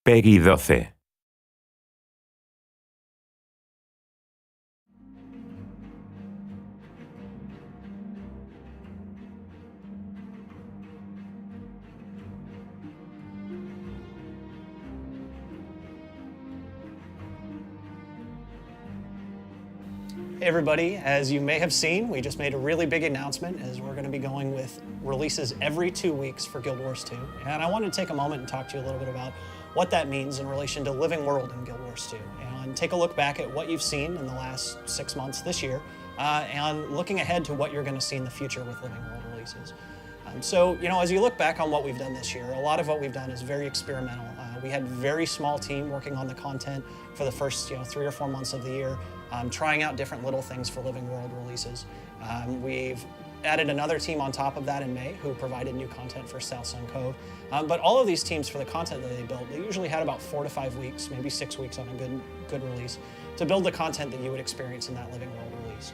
Peggy 12. Hey everybody, as you may have seen, we just made a really big announcement as we're going to be going with releases every 2 weeks for Guild Wars 2. And I wanted to take a moment and talk to you a little bit about what that means in relation to Living World in Guild Wars 2. And take a look back at what you've seen in the last 6 months this year, and looking ahead to what you're going to see in the future with Living World releases. So, as you look back on what we've done this year, a lot of what we've done is very experimental. We had a very small team working on the content for the first 3 or 4 months of the year, trying out different little things for Living World releases. We've added another team on top of that in May who provided new content for South Sun Cove. But all of these teams, for the content that they built, they usually had about 4 to 5 weeks, maybe 6 weeks on a good release, to build the content that you would experience in that Living World release.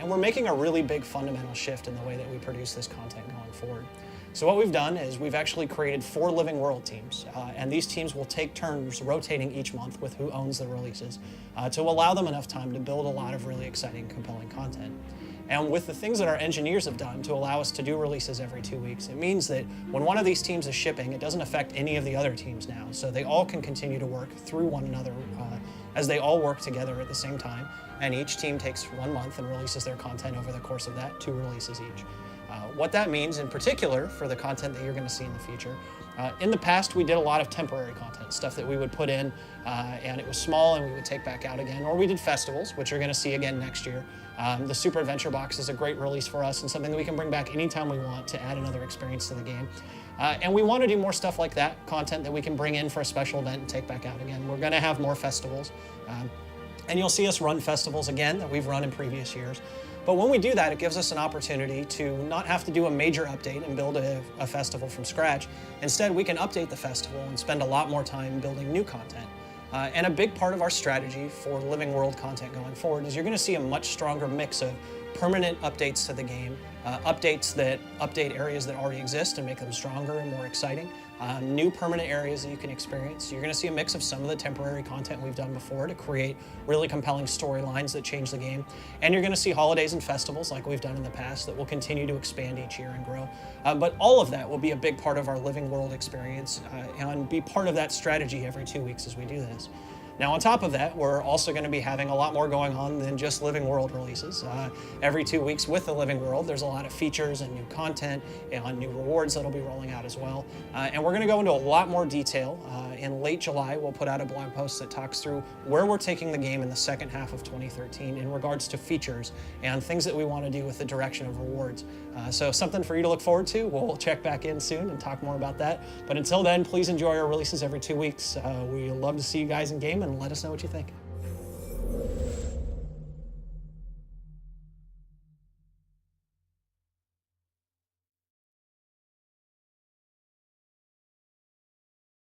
And we're making a really big fundamental shift in the way that we produce this content going forward. So what we've done is we've actually created 4 Living World teams, and these teams will take turns rotating each month with who owns the releases to allow them enough time to build a lot of really exciting, compelling content. And with the things that our engineers have done to allow us to do releases every 2 weeks, it means that when one of these teams is shipping, it doesn't affect any of the other teams now. So they all can continue to work through one another as they all work together at the same time. And each team takes 1 month and releases their content over the course of that, 2 releases each. What that means in particular for the content that you're going to see in the future. In the past, we did a lot of temporary content, stuff that we would put in and it was small and we would take back out again, or we did festivals, which you're going to see again next year. The Super Adventure Box is a great release for us and something that we can bring back anytime we want to add another experience to the game. And we want to do more stuff like that, content that we can bring in for a special event and take back out again. We're going to have more festivals. And you'll see us run festivals again that we've run in previous years. But when we do that, it gives us an opportunity to not have to do a major update and build a festival from scratch. Instead, we can update the festival and spend a lot more time building new content. And a big part of our strategy for Living World content going forward is you're going to see a much stronger mix of permanent updates to the game, updates that update areas that already exist and make them stronger and more exciting, new permanent areas that you can experience. You're going to see a mix of some of the temporary content we've done before to create really compelling storylines that change the game. And you're going to see holidays and festivals like we've done in the past that will continue to expand each year and grow. But all of that will be a big part of our Living World experience and be part of that strategy every 2 weeks as we do this. Now, on top of that, we're also going to be having a lot more going on than just Living World releases. Every 2 weeks with the Living World, there's a lot of features and new content and new rewards that'll be rolling out as well. And we're going to go into a lot more detail. In late July, we'll put out a blog post that talks through where we're taking the game in the second half of 2013 in regards to features and things that we want to do with the direction of rewards. So something for you to look forward to. We'll check back in soon and talk more about that. But until then, please enjoy our releases every 2 weeks. We love to see you guys in game and let us know what you think.